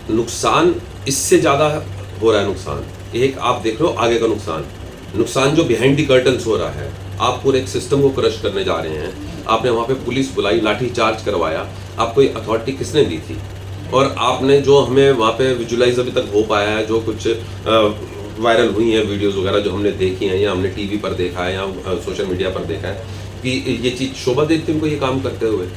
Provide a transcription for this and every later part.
नुकसान इससे ज़्यादा हो रहा है। नुकसान एक आप देख रहे हो आगे का नुकसान जो बिहाइंड द कर्टन्स हो रहा है। आप पूरे एक सिस्टम को क्रश करने जा रहे हैं। आपने वहाँ पे पुलिस बुलाई, लाठी चार्ज करवाया। आपको ये अथॉरिटी किसने दी थी? और आपने जो हमें वहाँ पे विजुलाइज अभी तक हो पाया है, जो कुछ वायरल हुई हैं वीडियोस वगैरह जो हमने देखी हैं या हमने टीवी पर देखा है या सोशल मीडिया पर देखा है कि ये चीज़ शोभा देती है उनको ये काम करते हुए।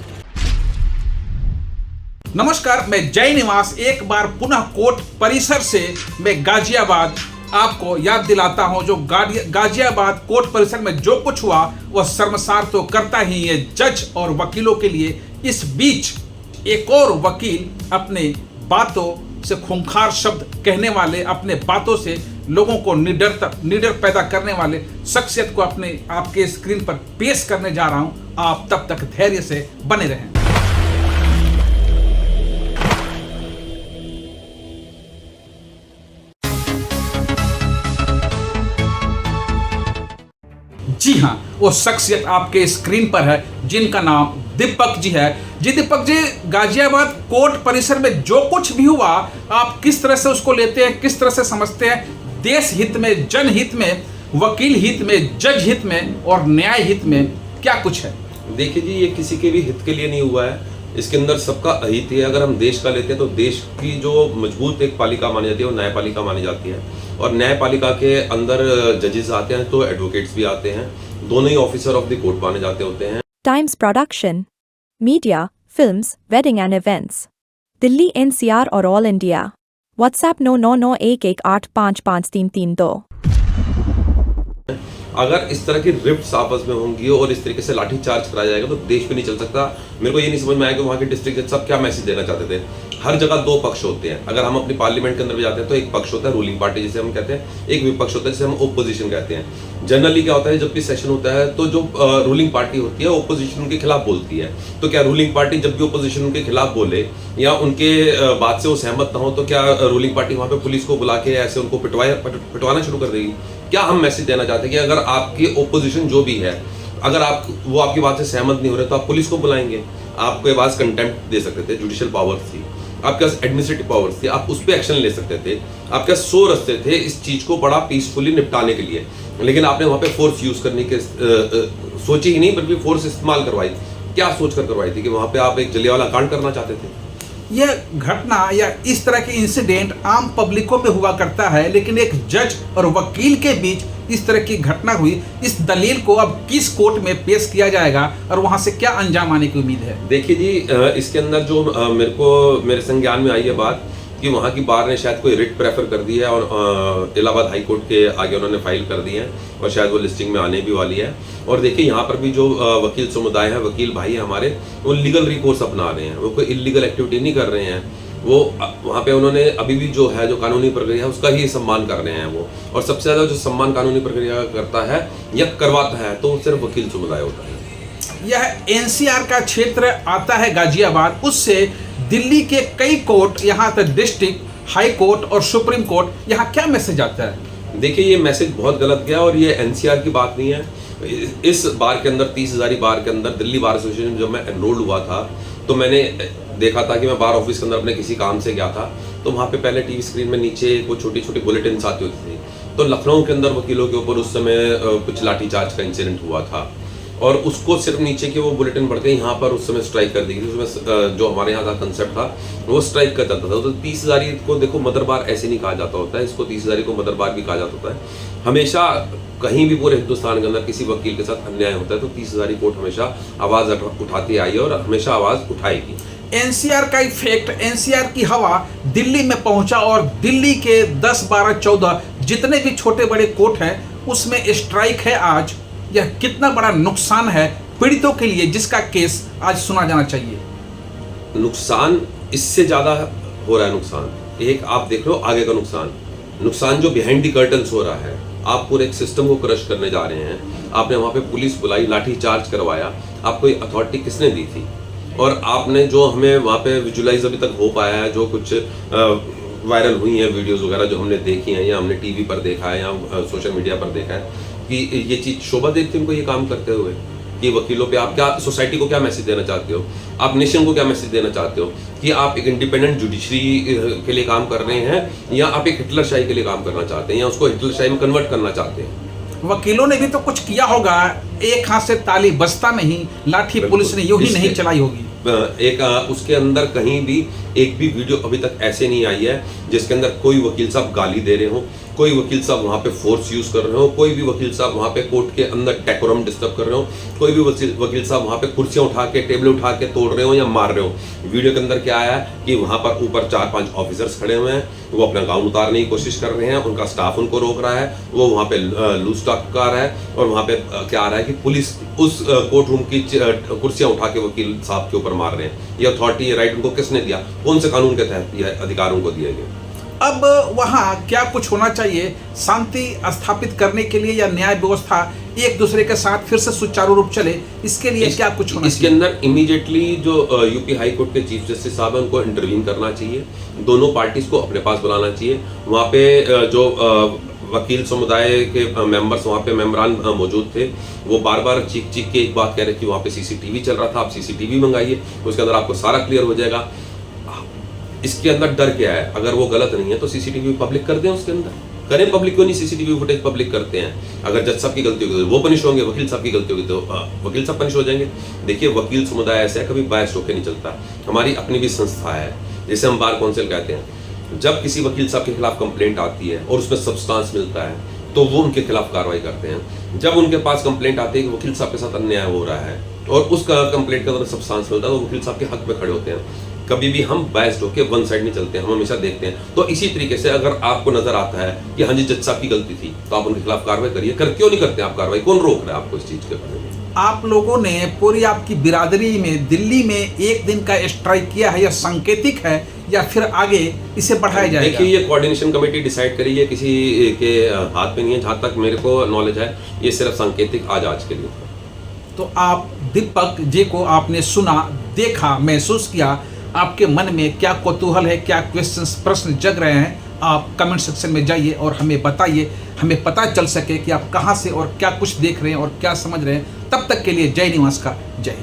नमस्कार, मैं जय निवास एक बार पुनः कोर्ट परिसर से मैं गाजियाबाद आपको याद दिलाता हूं। जो गाजियाबाद कोर्ट परिसर में जो कुछ हुआ वह शर्मसार तो करता ही है जज और वकीलों के लिए। इस बीच एक और वकील अपने बातों से खूंखार शब्द कहने वाले, अपने बातों से लोगों को निडर पैदा करने वाले शख्सियत को अपने आपके स्क्रीन पर पेश करने जा रहा हूं। आप तब तक धैर्य से बने रहें। जी हाँ, वो शख्सियत आपके स्क्रीन पर है जिनका नाम दीपक जी है। जी दीपक जी, गाजियाबाद कोर्ट परिसर में जो कुछ भी हुआ आप किस तरह से उसको लेते हैं, किस तरह से समझते हैं? देश हित में, जनहित में, वकील हित में, जज हित में और न्याय हित में क्या कुछ है? देखिए जी, ये किसी के भी हित के लिए नहीं हुआ है। इसके अंदर सबका अहित है। अगर हम देश का लेते हैं तो देश की जो मजबूत एक पालिका मानी जाती है वो न्यायपालिका मानी जाती है। और न्यायपालिका के अंदर जजेस आते हैं तो एडवोकेट्स भी आते हैं। दोनों ही ऑफिसर ऑफ द कोर्ट माने जाते होते हैं। Times production, media, films, wedding and events, Delhi NCR और ऑल इंडिया। व्हाट्सएप 999118553332। अगर इस तरह की रिफ्ट्स आपस में होंगी और इस तरीके से लाठी चार्ज कराया जाएगा तो देश भी नहीं चल सकता। मेरे को ये नहीं समझ में आया कि वहाँ के डिस्ट्रिक्ट जज साहब क्या मैसेज देना चाहते थे। हर जगह दो पक्ष होते हैं। अगर हम अपनी पार्लियामेंट के अंदर भी जाते हैं तो एक पक्ष होता है रूलिंग पार्टी जिसे हम कहते हैं, एक विपक्ष होता है जिसे हम ओपोजिशन कहते हैं। जनरली क्या होता है, जब भी सेशन होता है तो जो रूलिंग पार्टी होती है ओपोजिशन उनके खिलाफ बोलती है। तो क्या रूलिंग पार्टी जब भी ओपोजिशन उनके खिलाफ बोले या उनके बात से वो सहमत ना हो तो क्या रूलिंग पार्टी वहाँ पे पुलिस को बुला के ऐसे उनको पिटवाना शुरू कर देगी? क्या हम मैसेज देना चाहते हैं कि अगर आपकी ओपोजिशन जो भी है, अगर वो आपकी बात से सहमत नहीं हो रहे तो आप पुलिस को बुलाएंगे। आपके पास कंटेम्प्ट दे सकते थे, जुडिशियल पावर्स थी, आपके पास एडमिनिस्ट्रेटिव पावर्स थी, आप उस पर एक्शन ले सकते थे। आपके पास 100 रास्ते थे इस चीज को बड़ा पीसफुली निपटाने के लिए, लेकिन आपने वहां पे फोर्स यूज करने के सोची ही नहीं बल्कि फोर्स इस्तेमाल करवाई। क्या सोचकर करवाई थी कि वहां पे आप एक जलियांवाला कांड करना चाहते थे? यह घटना या इस तरह के इंसिडेंट आम पब्लिकों पे हुआ करता है, लेकिन एक जज और वकील के बीच इस तरह की घटना हुई। इस दलील को अब किस कोर्ट में पेश किया जाएगा और वहां से क्या अंजाम आने की उम्मीद है? देखिए जी, इसके अंदर जो मेरे संज्ञान में आई है बात कि वहाँ की बार ने शायद कोई रिट प्रेफर कर दी है और इलाहाबाद हाई कोर्ट के आगे उन्होंने फाइल कर दी है और शायद वो लिस्टिंग में आने भी वाली है। और देखिए यहाँ पर भी जो वकील समुदाय है, वकील भाई है हमारे, वो लीगल रिकोर्स अपना रहे हैं। वो कोई इलीगल एक्टिविटी नहीं कर रहे हैं। वो वहाँ पे उन्होंने अभी भी जो है, जो कानूनी प्रक्रिया है उसका ही सम्मान कर रहे हैं वो। और सबसे ज़्यादा जो सम्मान कानूनी प्रक्रिया करता है या करवाता है तो सिर्फ वकील समुदाय होता है। यह NCR का क्षेत्र आता है गाजियाबाद, उससे दिल्ली के कई कोर्ट, यहाँ तक डिस्ट्रिक्ट, हाई कोर्ट और सुप्रीम कोर्ट, यहाँ क्या मैसेज आता है? देखिए, ये मैसेज बहुत गलत गया और ये NCR की बात नहीं है। इस बार के अंदर 30,000 बार के अंदर दिल्ली बार एसोसिएशन में जब मैं एनरोल्ड हुआ था तो मैंने देखा था कि मैं बार ऑफिस के अंदर अपने किसी काम से गया था तो वहाँ पे पहले टीवी स्क्रीन में नीचे वो छोटी छोटी बुलेटिन आती होती थी। तो लखनऊ के अंदर वकीलों के ऊपर उस समय कुछ लाठीचार्ज का इंसिडेंट हुआ था और उसको सिर्फ नीचे की वो बुलेटिन पढ़ के यहाँ पर उस समय स्ट्राइक कर दी थी। उसमें जो हमारे यहाँ का कंसेप्ट था वो स्ट्राइक कर जाता था। तो 30,000 को देखो मदर बार ऐसे नहीं कहा जाता होता है, इसको 30,000 को मदर बार भी कहा जाता होता है। हमेशा कहीं भी पूरे हिंदुस्तान के अंदर किसी वकील के साथ अन्याय होता है तो 30,000 कोर्ट हमेशा आवाज़ उठाती आई है और हमेशा आवाज़ उठाएगी। NCR का इफेक्ट, NCR की हवा दिल्ली में पहुंचा और दिल्ली के 10, 12, 14 जितने भी छोटे बड़े कोर्ट हैं उसमें स्ट्राइक है आज। यह कितना बड़ा नुकसान है पीड़ितों के लिए जिसका केस आज सुना जाना चाहिए? नुकसान इससे ज़्यादा हो रहा है। नुकसान एक आप देख रहे हो आगे का नुकसान जो बिहाइंड द कर्टन्स हो रहा है। आप पूरे एक सिस्टम को क्रश करने जा रहे हैं। आपने वहाँ पे पुलिस बुलाई, लाठी चार्ज करवाया। आपको ये अथॉरिटी किसने दी थी? और आपने जो हमें वहाँ पे विजुलाइज अभी तक हो पाया है, जो कुछ वायरल हुई हैं वीडियोस वगैरह जो हमने देखी हैं या हमने टीवी पर देखा है या सोशल मीडिया पर देखा है कि ये चीज़ शोभा देती है उनको ये काम करते हुए। कि वकीलों पे आप क्या, सोसाइटी को क्या मैसेज देना चाहते हो, आप नेशन को क्या मैसेज देना चाहते हो कि आप एक इंडिपेंडेंट जुडिशरी के लिए काम कर रहे हैं या आप एक हिटलरशाही के लिए काम करना चाहते हैं या उसको हिटलरशाही में कन्वर्ट करना चाहते हैं। वकीलों ने भी तो कुछ किया होगा, एक हाथ से ताली बजता नहीं, लाठी पुलिस ने यूं ही नहीं चलाई होगी। उसके अंदर कहीं भी एक भी वीडियो अभी तक ऐसे नहीं आई है जिसके अंदर कोई वकील साहब गाली दे रहे हो, कोई वकील साहब वहाँ पे फोर्स यूज कर रहे हो, कोई भी वकील साहब वहाँ पे कोर्ट के अंदर डेकोरम डिस्टर्ब कर रहे हो, कोई भी वकील साहब वहाँ पे कुर्सियाँ उठा के, टेबल उठा के तोड़ रहे हो या मार रहे हो। वीडियो के अंदर क्या आया है कि वहाँ पर ऊपर 4-5 ऑफिसर्स खड़े हुए हैं, वो अपना गाउन उतारने की कोशिश कर रहे हैं, उनका स्टाफ उनको रोक रहा है, वो वहाँ पे लूज टॉक कर रहा है और वहाँ पे क्या आ रहा है कि पुलिस उस कोर्ट रूम की कुर्सियाँ उठा के वकील साहब के ऊपर मार रहे हैं। ये अथॉरिटी, ये राइट उनको किसने दिया, कौन से कानून के तहत यह अधिकार उनको दिए गए? अब वहाँ क्या कुछ होना चाहिए शांति स्थापित करने के लिए या न्याय व्यवस्था एक दूसरे के साथ फिर से सुचारू रूप चले, इसके लिए क्या कुछ होना इसके चाहिए? अंदर इमीडिएटली जो यूपी हाई कोर्ट के चीफ जस्टिस साहब हैं उनको इंटरवीन करना चाहिए, दोनों पार्टीज को अपने पास बुलाना चाहिए। वहाँ पे जो वकील समुदाय के मेंबर्स, वहाँ पे मेंबरान मौजूद थे, वो बार बार चीख के एक बात कह रहे कि वहाँ पे सीसीटीवी चल रहा था, आप सीसीटीवी मंगाइए, उसके अंदर आपको सारा क्लियर हो जाएगा। इसके अंदर डर क्या है? अगर वो गलत नहीं है तो सीसीटीवी पब्लिक कर दें, उसके अंदर करें। पब्लिक क्यों नहीं सीसीटीवी फुटेज पब्लिक करते हैं? अगर जज साहब की गलती होगी तो वो पनिश होंगे, वकील साहब की गलती होगी तो वकील साहब पनिश हो जाएंगे। देखिए, वकील समुदाय ऐसा है, कभी बायस होकर नहीं चलता। हमारी अपनी भी संस्था है, जैसे हम बार काउंसिल कहते हैं। जब किसी वकील साहब के खिलाफ कंप्लेंट आती है और उसमें सब्सटेंस मिलता है तो वो उनके खिलाफ कार्रवाई करते हैं। जब उनके पास कंप्लेंट आती है कि वकील साहब के साथ अन्याय हो रहा है और उसका कंप्लेंट के अंदर सब्सटेंस मिलता है तो वकील साहब के हक में खड़े होते हैं। कभी भी हम बायस्ड होकर वन साइड नहीं चलते हैं, हम हमेशा देखते हैं। तो इसी तरीके से अगर आपको नजर आता है कि हाँ जी जज साहब की गलती थी तो आप उनके खिलाफ कार्रवाई करिए। क्यों नहीं करते आप कार्रवाई? कौन रोक रहा है आपको इस चीज के बारे में? आप लोगों ने पूरी आपकी बिरादरी में दिल्ली में एक दिन का स्ट्राइक किया है, यह सांकेतिक है या फिर आगे इसे बढ़ाया जाएगा? देखिए, ये कोऑर्डिनेशन कमेटी डिसाइड करी है, किसी के हाथ में नहीं है। जहाँ तक मेरे को नॉलेज है ये सिर्फ सांकेतिक आज के लिए। तो आप दीपक जी को आपने सुना, देखा, महसूस किया, आपके मन में क्या कौतूहल है, क्या क्वेश्चंस, प्रश्न जग रहे हैं, आप कमेंट सेक्शन में जाइए और हमें बताइए, हमें पता चल सके कि आप कहां से और क्या कुछ देख रहे हैं और क्या समझ रहे हैं। तब तक के लिए जय निवास का जय।